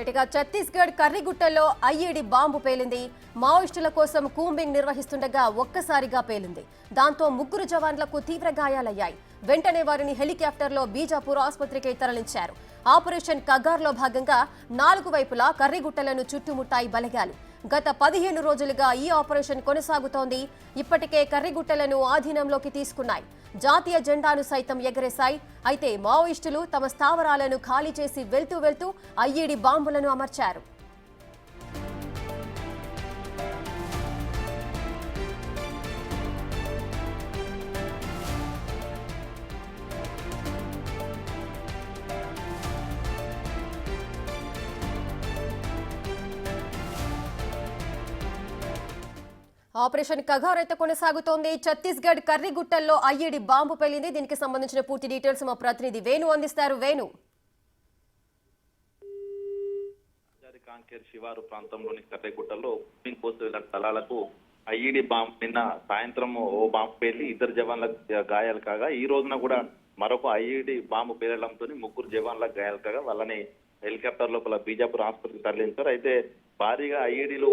ఇటుగా Chhattisgarh కర్రిగుట్టలో IED bomb పేలింది. మావోయిస్టుల కోసం కూంబింగ్ నిర్వహిస్తుండగా ఒక్కసారిగా పేలింది. దాంతో ముగ్గురు జవాన్లకు తీవ్ర గాయాలయ్యాయి. వెంటనే వారిని హెలికాప్టర్లో బీజాపూర్ ఆసుపత్రికి తరలించారు. ఆపరేషన్ కగార్లో భాగంగా 4 వైపులా కర్రిగుట్టలను చుట్టుముట్టాయి బలగాలు. గత 15 రోజులుగా ఈ ఆపరేషన్ కొనసాగుతోంది. ఇప్పటికే కర్రిగుట్టలను ఆధీనంలోకి తీసుకున్నాయి. జాతీయ జెండాను సైతం ఎగరేశాయి. అయితే మావోయిస్టులు తమ స్థావరాలను ఖాళీ చేసి వెళ్తూ ఐఈడీ బాంబులను అమర్చారు. ఆపరేషన్ కగార్ అయితే కొనసాగుతోంది. ఛత్తీస్గఢ్ కర్రిగుట్టల్లో ఐఈడీ బాంబు పేలింది. దీనికి సంబంధించిన పూర్తి డీటెయిల్స్ మా ప్రతినిధి వేణు అందిస్తారు. వేణు, కాంకేర్ శివారు ప్రాంతంలోని కర్రిగుట్టలో కూంబింగ్ పోస్ట్ దళాలకు ఐఈడీ బాంబు నిన్న సాయంత్రం ఓ బాంబు పేలి 2 జవాన్లకు గాయాలు కాగా, ఈ రోజున కూడా మరొక ఐఈడీ బాంబు పేలడంతో 3 జవాన్లకు గాయాలు కాగా వాళ్ళని హెలికాప్టర్ లోపల బీజాపూర్ ఆసుపత్రికి తరలించారు. అయితే భారీగా ఐఈడీలు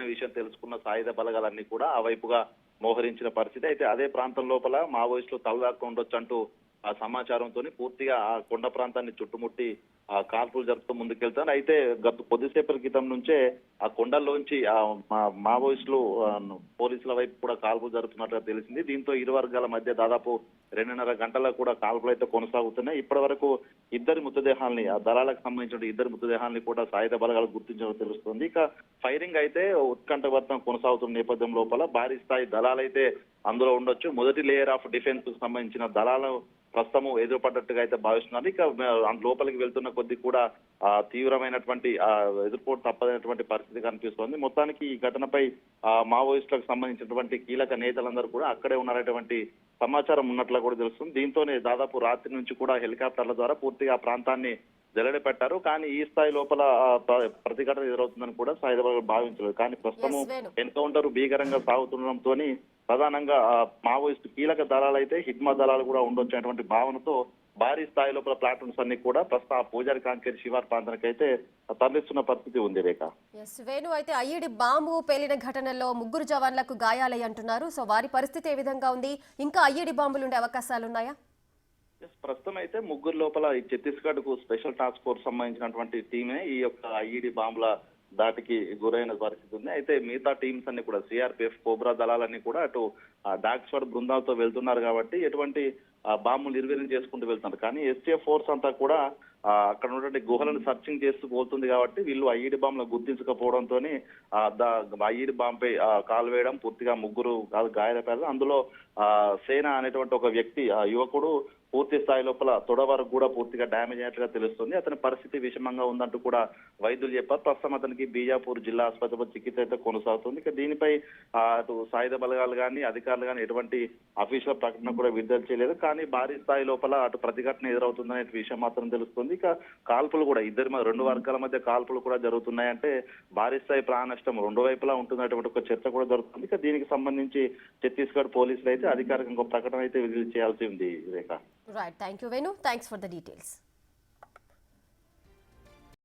విషయం తెలుసుకున్న సాయుధ బలగాలన్నీ కూడా ఆ వైపుగా మోహరించిన పరిస్థితి. అయితే అదే ప్రాంతం లోపల మావోయిస్టులు తలదాక్కు ఉండొచ్చు అంటూ ఆ సమాచారంతో పూర్తిగా ఆ కొండ ప్రాంతాన్ని చుట్టుముట్టి ఆ కాల్పులు జరుపుతూ ముందుకెళ్తారు. అయితే గత కొద్దిసేపటి క్రితం నుంచే ఆ కొండల్లోంచి ఆ మావోయిస్టులు పోలీసుల వైపు కూడా కాల్పులు జరుపుతున్నట్టుగా తెలిసింది. దీంతో ఇరు వర్గాల మధ్య దాదాపు 2.5 గంటలకు కూడా కాల్పులు అయితే కొనసాగుతున్నాయి. ఇప్పటి వరకు 2 మృతదేహాలని, ఆ దళాలకు సంబంధించిన 2 మృతదేహాలని కూడా సాయుధ బలగాలు గుర్తించడం తెలుస్తుంది. ఇక ఫైరింగ్ అయితే ఉత్కంఠభరితం కొనసాగుతున్న నేపథ్యం లోపల భారీ స్థాయి దళాలైతే అందులో ఉండొచ్చు. మొదటి లేయర్ ఆఫ్ డిఫెన్స్ కు సంబంధించిన దళాలు ప్రస్తుతం ఎదురుపడ్డట్టుగా అయితే భావిస్తున్నారు. ఇక లోపలికి వెళ్తున్న కొద్ది కూడా తీవ్రమైనటువంటి ఎదుర్కోటు తప్పదైనటువంటి పరిస్థితి కనిపిస్తోంది. మొత్తానికి ఈ ఘటనపై మావోయిస్టులకు సంబంధించినటువంటి కీలక నేతలందరూ కూడా అక్కడే ఉన్నటువంటి సమాచారం ఉన్నట్లు కూడా తెలుస్తుంది. దీంతోనే దాదాపు రాత్రి నుంచి కూడా హెలికాప్టర్ల ద్వారా పూర్తిగా ఆ ప్రాంతాన్ని జల్లెడ పెట్టారు. కానీ ఈ స్థాయి లోపల ప్రతిఘటన ఎదురవుతుందని కూడా సాయుధ బలగాలు భావించలేదు. కానీ ప్రస్తుతం ఎన్కౌంటర్ భీకరంగా సాగుతుండడంతో ప్రధానంగా మావోయిస్టు కీలక దళాలు అయితే హిడ్మా దళాలు కూడా ఉండొచ్చినటువంటి భావనతో భారీ స్థాయి లోపల ప్లాటూన్స్ అన్ని కూడా ప్రస్తుతం ఆ పూజారి కాంకేర్ శివార్ ప్రాంతానికి అయితే తరలిస్తున్న పరిస్థితి ఉంది. రేఖ, వేణు, అయితే ఐఈడీ బాంబు పేలిన ఘటనలో 3 జవాన్లకు గాయాలయ్యి అంటున్నారు. సో వారి పరిస్థితి ఏ విధంగా ఉంది? ఇంకా ఐఈడీ బాంబులు ఉండే అవకాశాలు ఉన్నాయా? ప్రస్తుతం అయితే 3 లోపల ఈ ఛత్తీస్గఢ్ కు స్పెషల్ టాస్క్ ఫోర్స్ సంబంధించినటువంటి టీమే ఈ యొక్క ఐఈడీ బాంబుల దాటికి గురైన పరిస్థితి ఉంది. అయితే మిగతా టీమ్స్ అన్ని కూడా సిఆర్పిఎఫ్, కోబ్రా దళాలన్నీ కూడా అటు డాగ్ స్క్వాడ్ బృందాలతో వెళ్తున్నారు కాబట్టి ఎటువంటి బాంబులు నిర్వీర్యం చేసుకుంటూ వెళ్తున్నారు. కానీ ఎస్టీఎఫ్ ఫోర్స్ అంతా కూడా అక్కడ ఉన్నటువంటి గుహలను సర్చింగ్ చేస్తూ పోతుంది కాబట్టి వీళ్ళు ఐఈడీ బాంబులను గుర్తించకపోవడంతో ఐఈడీ బాంబుపై కాల్ వేయడం, పూర్తిగా 3 గాయాలపడ్డారు. అందులో సేన అనేటువంటి ఒక వ్యక్తి, యువకుడు పూర్తి స్థాయి లోపల తొడ వరకు కూడా పూర్తిగా డ్యామేజ్ అయినట్లుగా తెలుస్తుంది. అతని పరిస్థితి విషమంగా ఉందంటూ కూడా వైద్యులు చెప్పారు. ప్రస్తుతం అతనికి బీజాపూర్ జిల్లా ఆసుపత్రిలో చికిత్స అయితే కొనసాగుతుంది. ఇక దీనిపై అటు సాయుధ బలగాలు కానీ అధికారులు కానీ ఎటువంటి అఫీషియల్ ప్రకటన కూడా విడుదల చేయలేదు. కానీ భారీ స్థాయి లోపల అటు ప్రతిఘటన ఎదురవుతుందనే విషయం మాత్రం తెలుస్తుంది. ఇక కాల్పులు కూడా 2 వర్గాల మధ్య కాల్పులు కూడా జరుగుతున్నాయంటే భారీ స్థాయి ప్రాణ నష్టం 2 వైపులా ఉంటున్నటువంటి ఒక చర్చ కూడా జరుగుతుంది. ఇక దీనికి సంబంధించి ఛత్తీస్గఢ్ పోలీసులు అయితే అధికారికంగా ప్రకటన అయితే విడుదల చేయాల్సి ఉంది. Rekha, right, thank you Venu, thanks for the details.